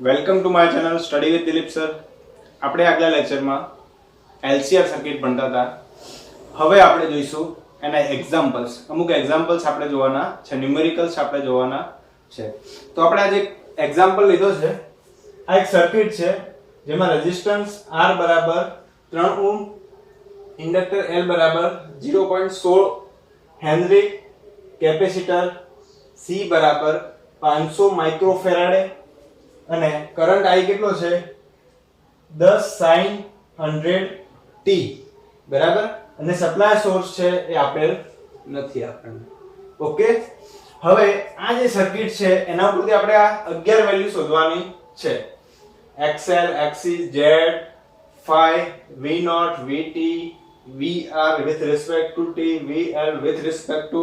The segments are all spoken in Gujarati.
Welcome to my channel study with Dilip sir. આપણે આગલા લેક્ચરમાં એલસીઆર સર્કિટ ભણતા હતા. હવે આપણે જોઈશું એના એક્ઝામ્પલ્સ. અમુક એક્ઝામ્પલ્સ આપણે જોવાના છે, ન્યુમેરિકલ્સ આપણે જોવાના છે. તો આપણે આજે એક્ઝામ્પલ લીધો છે. આ એક સર્કિટ છે જેમાં રેઝિસ્ટન્સ R બરાબર 3 ઓહ્મ, ઇન્ડક્ટર L બરાબર 0.16 હેનરી, કેપેસિટર C બરાબર 500 માઇક્રોફેરાડે અને કરંટ I કેટલો છે 10 sin 100t બરાબર. અને સપ્લાય સોર્સ છે એ આપેલ નથી આપણને. ઓકે, હવે આ જે સર્કિટ છે એના ઉપરથી આપણે આ 11 વેલ્યુ શોધવાની છે. XL, XC, Z, phi, V0, VT, VR with respect to t, VL with respect to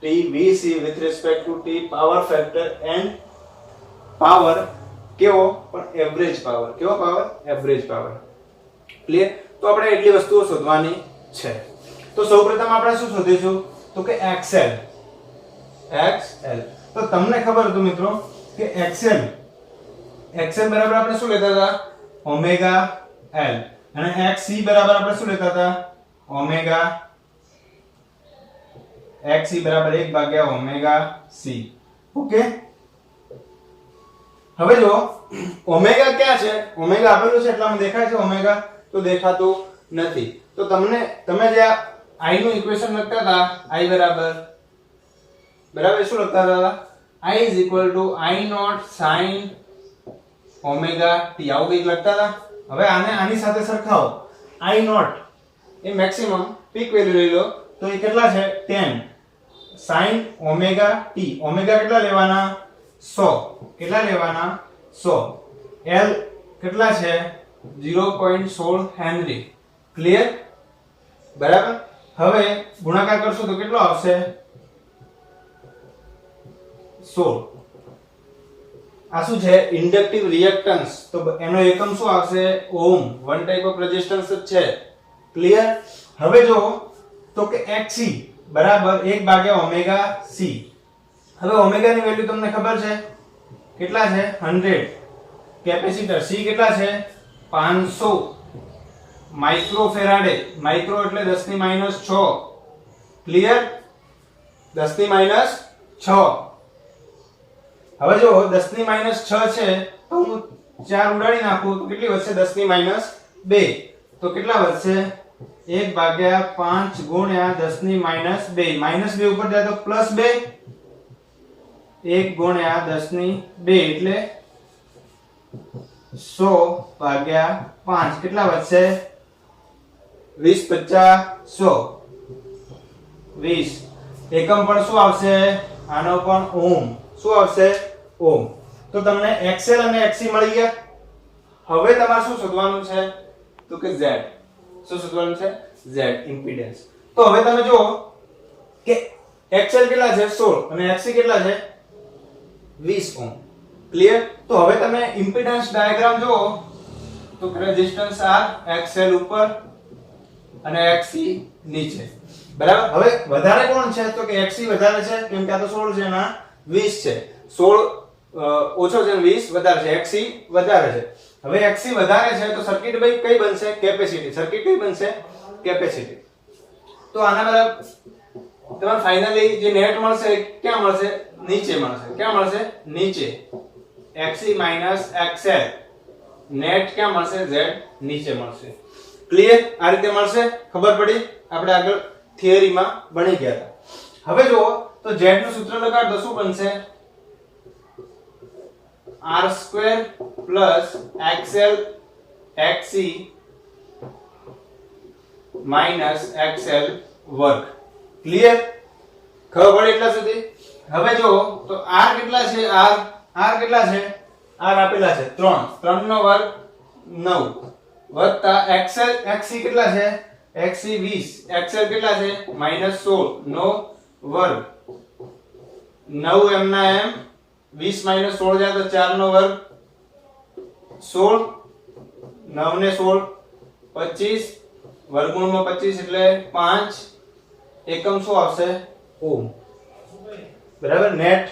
t, VC with respect to t, power factor and power કેવો પણ એવરેજ પાવર. કેવો પાવર? Average power. ક્લિયર? તો આપણે એટલી વસ્તુઓ શોધવાની છે. તો સૌપ્રથમ આપણે શું શોધીશું? તો કે XL. તો તમને ખબર હતું મિત્રો કે XL બરાબર આપણે શું લેતા હતા? Omega L. અને XC બરાબર આપણે શું લેતા હતા? ઓમેગા XC બરાબર 1 ઓમેગા C. ઓકે, હવે જો ઓમેગા ક્યાં છે? ઓમેગા આપેલું છે એટલામાં દેખાય છે ઓમેગા? તો દેખાતું નથી. તો તમે જે આ I નું ઇક્વેશન લખતા હતા, I બરાબર શું લખતા હતા? I is equal to I naught sin omega t. આવું કંઈક લખતા હતા. હવે આને આની સાથે સરખાવો. I naught A maximum peak value લઈ લો તો એ કેટલા છે? 10 sin ઓમેગા t. ઓમેગા કેટલા લેવાના? 100. કેટલા લેવાના? 100. L કેટલા છે? 0.16 હેનરી. ક્લિયર? બરાબર. હવે ગુણાકાર કરશો તો કેટલો આવશે? 16. આ શું છે? Inductive reactance. તો એનો એકમ શું આવશે? Ohm. One type of resistance જ છે. ક્લિયર? હવે જો તો કે XC બરાબર 1 ઓમેગા C. હવે ઓમેગા ની વેલ્યુ તમને ખબર છે કેટલા છે? 100. કેપેસિટર C કેટલા છે? 500 માઇક્રોફેરાડે. માઇક્રો એટલે 10 ની -6. ક્લિયર? 10 ની -6. હવે જો 10 ની -6 છે તો હું 4 ઉડાડી નાખું તો કેટલી વધશે? 10 ની -2. તો કેટલા વધશે? 1/5 ગુણ્યા 10 ની -2. -2 ઉપર જાય તો +2. 1 ગુણ્યા 10 ની 2 એટલે 100/5 કેટલા વધશે? 20 50 100. 20 એકમ પણ શું આવશે? આનો પણ ઓહ્મ. શું આવશે? ઓહ્મ. તો તમને XL અને XC મળી ગયા. હવે તમારે શું શોધવાનું છે? તો કે Z. શું શોધવાનું છે? Z impedance. તો હવે તમે જુઓ કે XL કેટલા છે? 16 અને XC કેટલા છે? 20 ઓહ્મ. ક્લિયર? તો હવે તમે ઇમ્પિડન્સ ડાયાગ્રામ જુઓ તો રેઝિસ્ટન્સ R XL ઉપર અને XC નીચે. બરાબર. હવે વધારે કોણ છે? તો કે XC વધારે છે કેમ કે આ તો 16 છે ના 20 છે. 16 ઓછો છે 20 વધારે છે. XC વધારે છે. હવે XC વધારે છે તો સર્કિટ ભાઈ કઈ બનશે? કેપેસિટી. સર્કિટ કઈ બનશે? કેપેસિટી. તો આના બરાબર તમારે ફાઇનલી જે નેટ મળશે ક્યાં મળશે? નીચે મળશે. ક્યાં મળશે? નીચે. XC XL નેટ ક્યાં મળશે? Z નીચે મળશે. ક્લિયર? આ રીતે મળશે. ખબર પડી? આપણે આગળ થિયરીમાં ભણી ગયા હતા. હવે જો તો Z નું સૂત્ર લગાડ તો શું બનશે? R² XL XC XL વર્ગ. ક્લિયર? ખબર પડી એટલા સુધી? હવે જો તો R કેટલા છે? R કેટલા છે? R આપેલા છે 3. 3 નો વર્ગ 9 વત્તા XL XC કેટલા છે? XC 20. XL કેટલા છે? -16 નો વર્ગ. 9 એમના એમ 20 - 16 જાય તો 4 નો વર્ગ 16. 9 ને 16 25 વર્ગમૂળમાં 25 એટલે 5. એકમ શું આવશે? ઓહ્મ. બરાબર. નેટ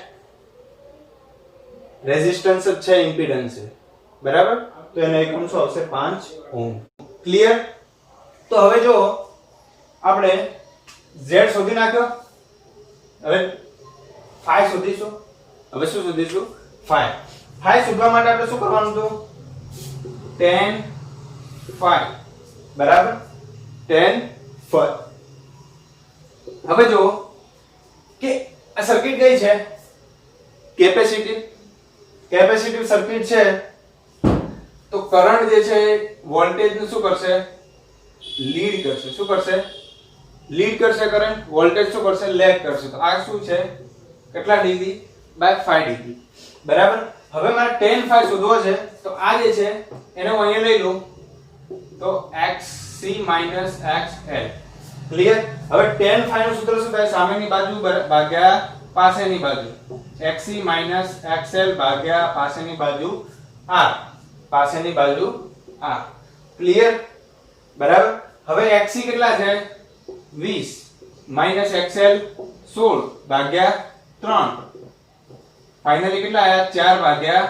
રેઝિસ્ટન્સ જ છે, ઇમ્પિડન્સ છે, બરાબર? તો એનો એકમ શું આવશે? 5 ઓહ્મ. ક્લિયર? તો હવે જો આપણે Z શોધી નાખ્યો, હવે phi શોધીશું. હવે શું શોધીશું? phi. phi શોધવા માટે આપણે શું કરવાનું હતું? tan phi, બરાબર? tan phi. હવે જો કે આ સર્કિટ કઈ છે? કેપેસિટિવ સર્કિટ છે. તો કરંટ જે છે વોલ્ટેજ નું શું કરશે? લીડ કરશે. શું કરશે? લીડ કરશે કરંટ. વોલ્ટેજ શું કરશે? લેગ કરશે. તો આ શું છે? કેટલા ડિગ્રી? બાય 5 ડિગ્રી, બરાબર? હવે મારે tan phi શોધવો છે. તો આ જે છે એને હું અહીંયા લઈ લઉં તો xc xl. ક્લિયર? હવે tan phi નું સૂત્ર શું થાય? સામેની બાજુ ભાગ્યા પાસેની બાજુ. xc xl ભાગ્યા પાસેની બાજુ r. પાસેની બાજુ r. ક્લિયર? બરાબર? હવે xc કેટલા છે? 20 xl 16 ભાગ્યા 3. ફાઇનલી કેટલા આયા? 4 ભાગ્યા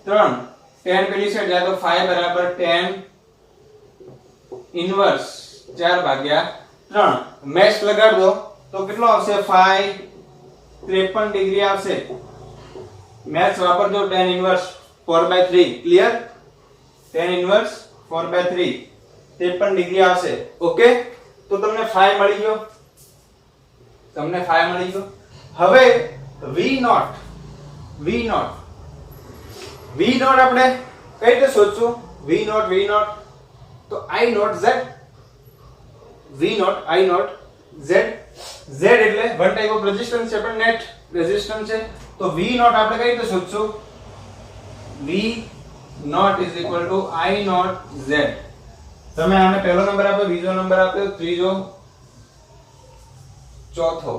3. tan પેલી સાઈડ જાય તો phi બરાબર tan ઇન્વર્સ 4 ભાગ્યા 3. મેશ લગાડ દો તો કેટલો આવશે? phi 53 ડિગ્રી આવશે. મેશ વાપરજો. tan inverse 4/3. Clear? tan inverse 4/3 53 degree આવશે. ઓકે? તો તમને phi મળી ગયો. હવે v નોટ આપણે કઈ રીતે શોધશું? v નોટ તો I નોટ z. z એટલે વન ટાઈપ ઓફ રેઝિસ્ટન્સ છે, પણ નેટ રેઝિસ્ટન્સ છે. તો v નોટ આપણે કઈ રીતે શોધશું? v naught I not z. તમે આને પહેલો નંબર આપ્યો, બીજો નંબર આપ્યો, ત્રીજો, ચોથો,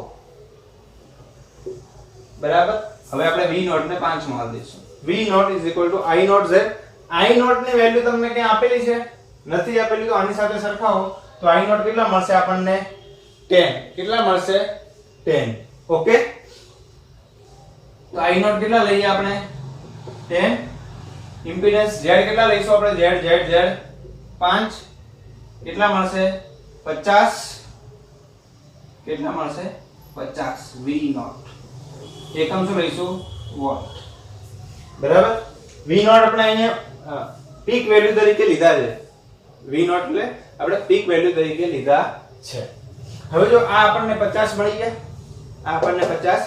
બરાબર? હવે આપણે v નોટ ને 5 માં દઈશું. v naught I not z. I naught ની વેલ્યુ તમને ક્યાં આપેલી છે? નથી આપેલી. તો આની સાથે સરખાવો તો I નોટ કેટલા મળશે આપણને? 10. કેટલા મળશે? 10. ઓકે? તો I નોટ કેટલા લઈએ આપણે? 10. ઇમ્પિડન્સ Z કેટલા લઈશું આપણે? Z 5. કેટલા મળશે? 50. કેટલા મળશે? 50 v નોટ. એકમ શું લઈશું? વોટ. બરાબર? v નોટ આપણે અહીંયા પીક વેલ્યુ તરીકે લીધા છે. v નોટ એટલે આપણે પીક વેલ્યુ તરીકે લીધા છે. હવે જો આ આપણને 50 મળી ગયા, આ આપણને 50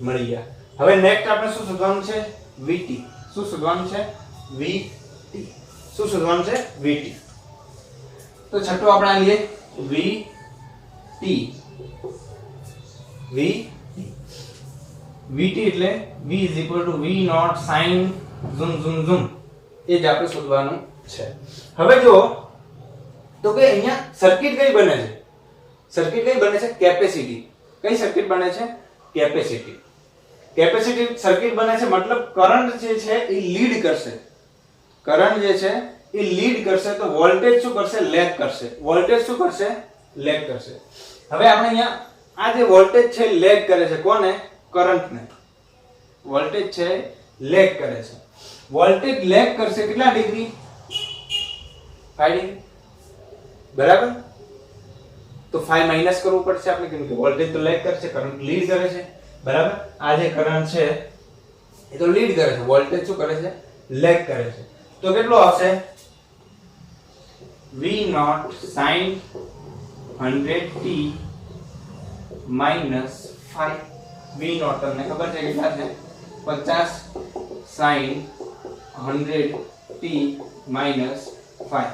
મળી ગયા. હવે નેક્સ્ટ આપણે શું શોધવાનું છે? vt. શું શોધવાનું છે? vt. શું શોધવાનું છે? vt. તો છઠ્ઠું આપણે લઈએ vt. vt એટલે v v naught sin zoom. એ જ આપણે શોધવાનું છે. હવે જો તો કે અહીંયા સર્કિટ કઈ બને છે? કેપેસિટી. કઈ સર્કિટ બને છે? કેપેસિટી સર્કિટ બને છે. મતલબ કરંટ જે છે એ લીડ કરશે. તો વોલ્ટેજ શું કરશે? લેગ કરશે. હવે આપણે અહીંયા આ જે વોલ્ટેજ છે લેગ કરે છે. કોને? કરંટને. વોલ્ટેજ છે લેગ કરે છે. વોલ્ટેજ લેગ કરશે કેટલા ડિગ્રી? 5 ડિગ્રી, બરાબર? તો 5 માઈનસ કરવું પડશે આપણે, કેમ કે વોલ્ટેજ તો લેગ કરશે, કરંટ લીડ કરે છે, બરાબર? આ જે કરંટ છે એ તો લીડ કરે છે, વોલ્ટેજ શું કરે છે? લેગ કરે છે. તો કેટલો આવશે? v naught sin 100t minus 5. v naught તમને ખબર છે કેટલા છે? 50 sin 100t minus 5,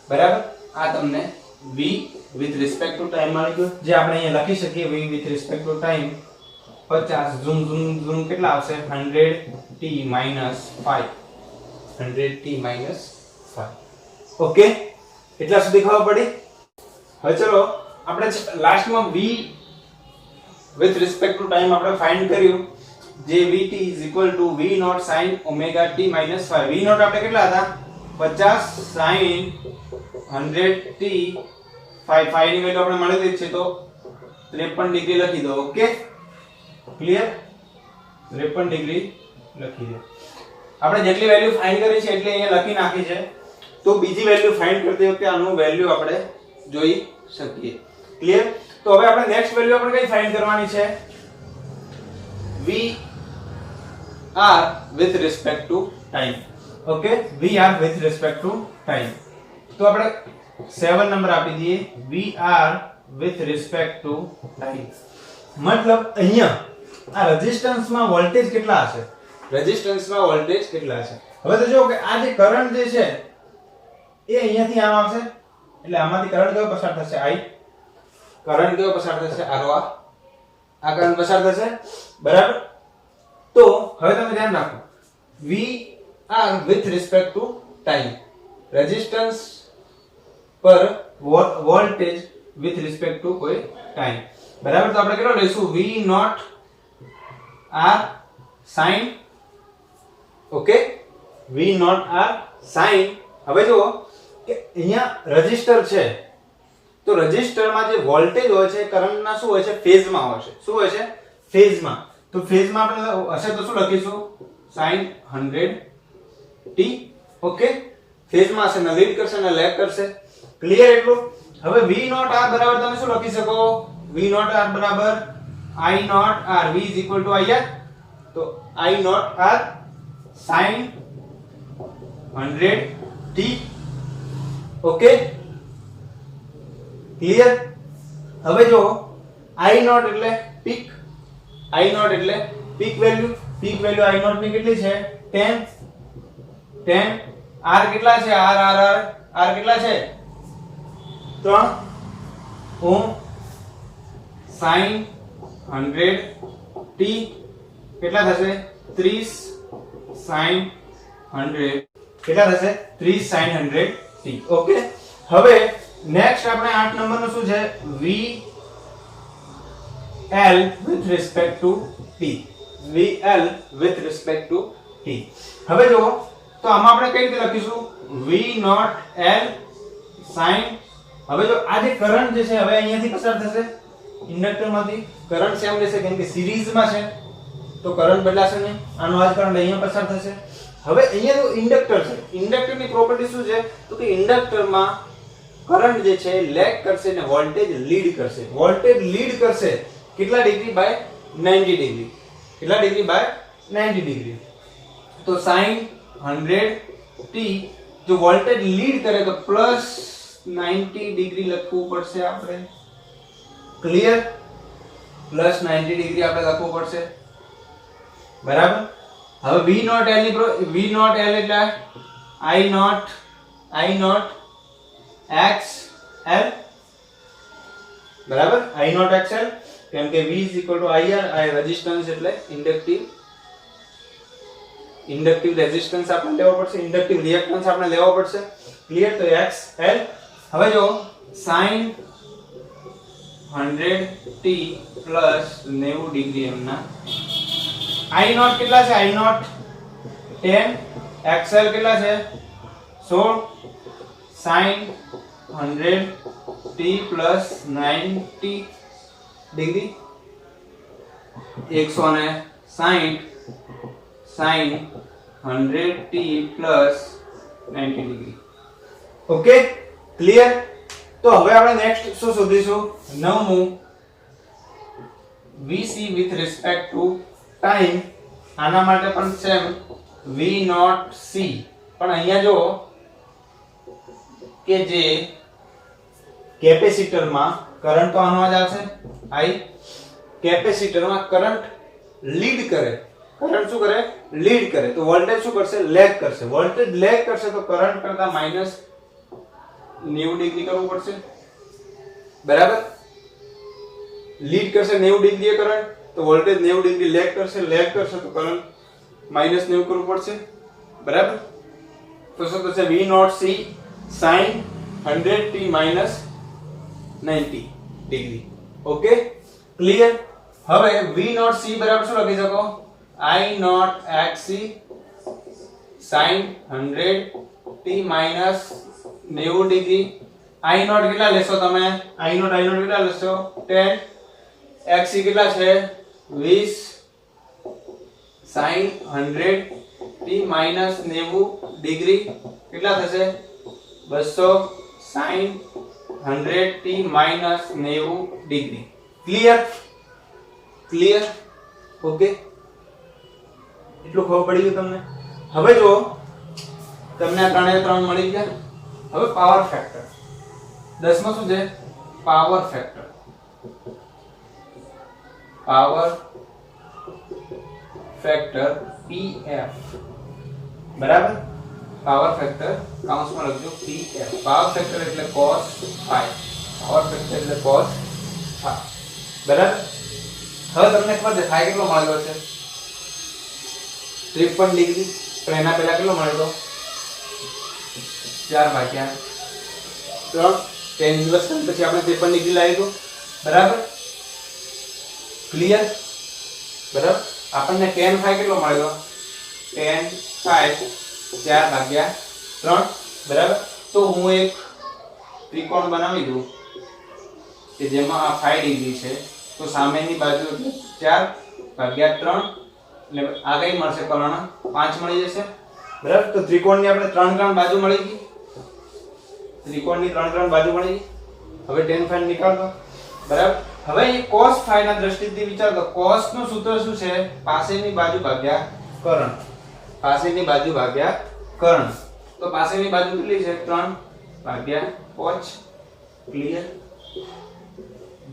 બરાબર? આ તમને v with respect to time મળી ગયો, જે આપણે અહીંયા લખી શકીએ v with respect to time 50 zoom કેટલા આવશે? 100t minus 5. ઓકે? એટલા સુધી ખબર પડી? હવે ચલો આપણે લાસ્ટમાં v with respect to time આપણે ફાઇન્ડ કર્યું, જે vt is equal to v naught sin omega t minus 5. v naught આપણે કેટલા હતા? 50 sin 100t 5 ની વેલ્યુ આપણે મળી છે, તો 53 ડિગ્રી લખી દો. ઓકે? ક્લિયર? 53 ડિગ્રી લખી દો. આપણે જેટલી વેલ્યુ ફાઇન્ડ કરી છે એટલી અહીંયા લખી નાખી છે. તો બીજી વેલ્યુ ફાઇન્ડ કરતી વખતે આનું વેલ્યુ આપણે જોઈ શકીએ. ક્લિયર? તો હવે આપણે નેક્સ્ટ વેલ્યુ આપણે કઈ ફાઇન્ડ કરવાની છે? VR with respect to time. Okay, VR with respect to time. તો આપણે 7 નંબર આપી દઈએ, VR with respect to time. મતલબ અહીંયા આ રેઝિસ્ટન્સમાં વોલ્ટેજ કેટલા હશે? રેઝિસ્ટન્સમાં વોલ્ટેજ કેટલા હશે? હવે તો જો કે આ જે કરંટ જે છે એ અહીંયાથી આમ આવશે, એટલે આમાંથી કરંટ કયો પસાર થશે? I. કરંટ કયો પસાર થશે? આ કરંટ પસાર થશે, બરાબર? તો હવે તમે ધ્યાન રાખો, VR with respect to time, resistance પર વોલ્ટેજ with respect to કોઈ ટાઈમ, બરાબર? તો આપણે કેટલો લઈશું? V naught R sin. Okay, V naught R sin. હવે જુઓ કે અહીંયા રેઝિસ્ટર છે, તો રેઝિસ્ટરમાં જે વોલ્ટેજ હોય છે કરંટના શું હોય છે? ફેઝમાં હોય છે. શું હોય છે? ફેઝમાં. તો ફેઝમાં આપણે હશે તો શું લખીશું? sin 100t. ઓકે, ફેઝમાં હશે, ને લીડ કરશે ને લેગ કરશે. ક્લિયર એટલું? હવે V નોટ R બરાબર તમે શું લખી શકો? V નોટ R બરાબર I naught R. V is equal to IR. તો I naught R sin 100t. Okay, clear? હવે જો I નોટ એટલે પીક, I નોટ એટલે peak value. Peak value I naught ની કેટલી છે? 10. R કેટલા છે? R કેટલા છે? 3 ઓહમ. sin 100t કેટલા થશે? 30 sin 100. કેટલા થશે? 30 sin 100t. ઓકે, હવે નેક્સ્ટ આપણે 8 નંબરનું શું છે? VL with respect to t. VL with respect to t. હવે જો તો આમાં આપણે કઈ રીતે લખીશું? V naught L sin. હવે જો આ જે કરંટ જે છે હવે અહીંયાથી પસાર થશે, ઇન્ડક્ટરમાંથી કરંટ સેમ રહેશે કેમ કે સિરીઝમાં છે, તો કરંટ બદલાશે નહીં. આનો આ જ કરંટ અહીંયા પસાર થશે. હવે અહીંયા તો ઇન્ડક્ટર છે, ઇન્ડક્ટરની પ્રોપર્ટી શું છે? તો કે ઇન્ડક્ટરમાં કરંટ જે છે લેગ કરશે ને વોલ્ટેજ લીડ કરશે. વોલ્ટેજ લીડ કરશે કેટલા ડિગ્રી? By 90 degree. કેટલા ડિગ્રી? By 90 degree. તો sin 100t જો વોલ્ટેજ લીડ કરે તો પ્લસ 90 ડિગ્રી લખવું પડશે આપણે. ક્લિયર? પ્લસ 90 ડિગ્રી આપણે લખવું પડશે, બરાબર? હવે V નોટ L એટલે I નોટ XL, બરાબર? I નોટ XL કેમ કે V is equal to IR. આ રેઝિસ્ટન્સ એટલે ઇન્ડક્ટિવ રેઝિસ્ટન્સ આપણે લેવો પડશે, ઇન્ડક્ટિવ રિએક્ટન્સ આપણે લેવો પડશે. ક્લિયર? તો XL. હવે જો sin 100t પ્લસ 90 ડિગ્રી એમના I નોટ કેટલા છે? I not 10. XL કેટલા છે? 16. sin 100t plus 90 degree 160 sin 100t plus 90 degree. Okay, clear? તો હવે આપણે નેક્સ્ટ શું શોધીશું? નવમું VC with respect to time. આના માટે પણ સેમ V નોટ C. પણ અહીંયા જો કે જે કેપેસિટરમાં કરંટ તો આનો જ આવશે I. કેપેસિટરમાં કરંટ લીડ કરે, કરંટ શું કરે? લીડ કરે. તો વોલ્ટેજ શું કરશે? લેગ કરશે. વોલ્ટેજ લેગ કરશે તો કરંટ કરતા માઈનસ 90 ડિગ્રી કરવું પડશે, બરાબર? લીડ કરશે 90 ડિગ્રી કરંટ, તો વોલ્ટેજ 90 ડિગ્રી લેગ કરશે તો કરંટ માઈનસ 90 કરવું પડશે, બરાબર? તો શું થશે? V naught C sin 100t minus 90 degree. Okay, clear? હવે V નોટ C બરાબર શું લખી શકો? I naught XC sin 100t minus 90 degree. I naught કેટલા લેશો તમે? I નોટ કેટલા લેશો? 10. XC કેટલા છે? 20 sin 100t t minus 90 degree કેટલા થશે 260 100 t minus 90 degree. Clear okay, એટલું ખબર પડી ગયું તમને. હવે જો તમને આ 3 3 મળી ગયા. હવે પાવર ફેક્ટર 10 માં શું છે પાવર ફેક્ટર pf બરાબર. પાવર ફેક્ટર કૌંસમાં લખજો pf. પાવર ફેક્ટર એટલે cos phi. પાવર ફેક્ટર એટલે cos phi બરાબર. હવે તમને ખબર છે phi કેટલો મળ્યો છે 53 ડિગ્રી. પણ એના પહેલા કેટલો મળ્યો 4 ભાગ્યા 3 tan ઇન્વર્સ પછી આપણે 53 ડિગ્રી લાવ્યું બરાબર. ક્લિયર બરાબર. આપણને tan phi કેટલો મળ્યો tan phi 4 ભાગ્યા 3 બરાબર. તો હું એક ત્રિકોણ બનાવી દઉં કે જેમાં આ 5 ડિગ્રી છે, તો સામેની બાજુ એટલે 4 ભાગ્યા 3 એટલે આ કઈ મળશે કર્ણ 5 મળી જશે બરાબર. તો ત્રિકોણની આપણે 3 બાજુ મળી ગઈ. ત્રિકોણની 3 બાજુ મળી ગઈ. હવે tan phi નીકાળ દો બરાબર. હવે એ cos phi ના દ્રષ્ટિથી વિચાર તો cos નું સૂત્ર શું છે પાસેની બાજુ ભાગ્યા કર્ણ. પાસેની બાજુ ભાગ્યા કર્ણ. તો પાસેની બાજુ કેટલી છે 3 ભાગ્યા 5. Clear.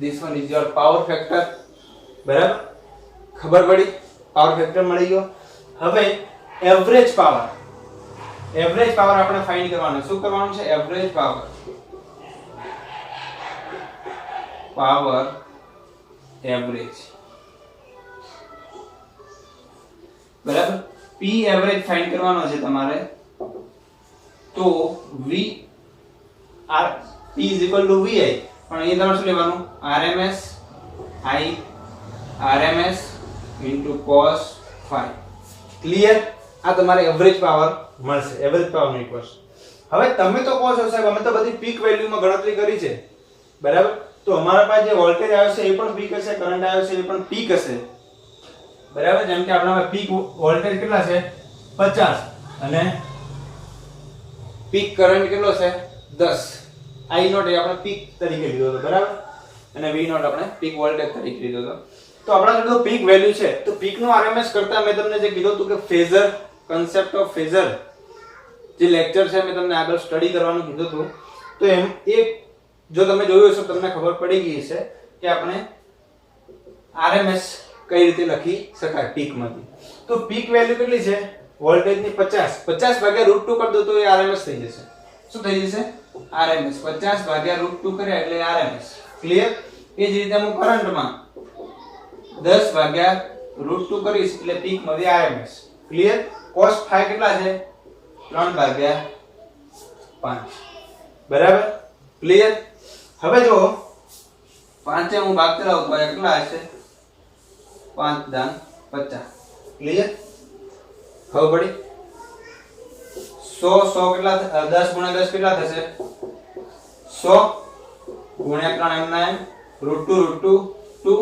This one is your power factor બરાબર. ખબર પડી પાવર ફેક્ટર મળી ગયો. હવે એવરેજ પાવર આપણે ફાઇન્ડ કરવાનો. શું કરવાનું છે એવરેજ પાવર એવરેજ બરાબર. p એવરેજ ફાઇન્ડ કરવાનો છે તમારે. તો v r p vi પણ અહીં તમારે શું લેવાનું rms i rms cos phi. Clear. આ તમારે એવરેજ પાવર મળશે. એવરેજ પાવર ની ઇક્વેશન. હવે તમે તો કહો છો સાહેબ અમે તો બધી પીક વેલ્યુમાં ગણતરી કરી છે બરાબર. તો અમારા પાસે જે વોલ્ટેજ આવે છે એ પણ પીક હશે, કરંટ આવે છે એ પણ પીક હશે બરાબર. જેમ કે આપણા પીક વોલ્ટેજ કેટલા છે 50 અને પીક કરંટ કેટલો છે 10. i નોટ એ આપણે પીક તરીકે લીધો હતો બરાબર, અને v નોટ આપણે પીક વોલ્ટેજ તરીકે લીધો હતો. તો આપણા જોડે પીક વેલ્યુ છે. તો પીક નું RMS કરતા મેં તમને જે કીધું હતું કે ફેઝર, કન્સેપ્ટ ઓફ ફેઝર જે લેક્ચર છે મેં તમને આગળ સ્ટડી કરવાનું કીધું હતું. તો એમ એક જો તમે જોયું હશે તમને ખબર પડી ગઈ છે કે આપણે RMS કઈ રીતે લખી શકાય પીકમાંથી. તો પીક વેલ્યુ કેટલી છે વોલ્ટેજની 50 ભાગ્યા √2 કરી દો તો એ RMS થઈ જશે. શું થઈ જશે RMS. 50 ભાગ્યા √2 કર્યા એટલે RMS. ક્લિયર. એ જ રીતે હું કરંટમાં 10 ભાગ્યા √2 કરીશ એટલે પીક માંથી RMS. ક્લિયર. cos phi કેટલા છે 3 ભાગ્યા 5 બરાબર. ક્લિયર. હવે જો 5 હું ભાગ કરાવું તો કેટલા હશે 5 દાન 50. ક્લિયર. ખબર પડી. 100 કેટલા 10 ગુણ્યા 10 કેટલા થશે 100 ગુણ્યા 3 એમના એમ √2 2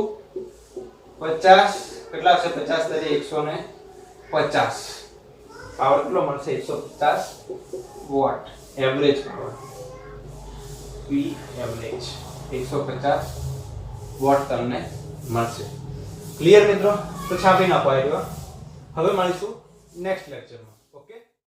50 કેટલા હશે 50 તરી 150. પાવર કેટલો મળશે 150 watt. Average power p average 150 watt તમને મળશે. ક્લિયર મિત્રો. તો છાપી નાખો. હવે મળીશું નેક્સ્ટ લેક્ચરમાં.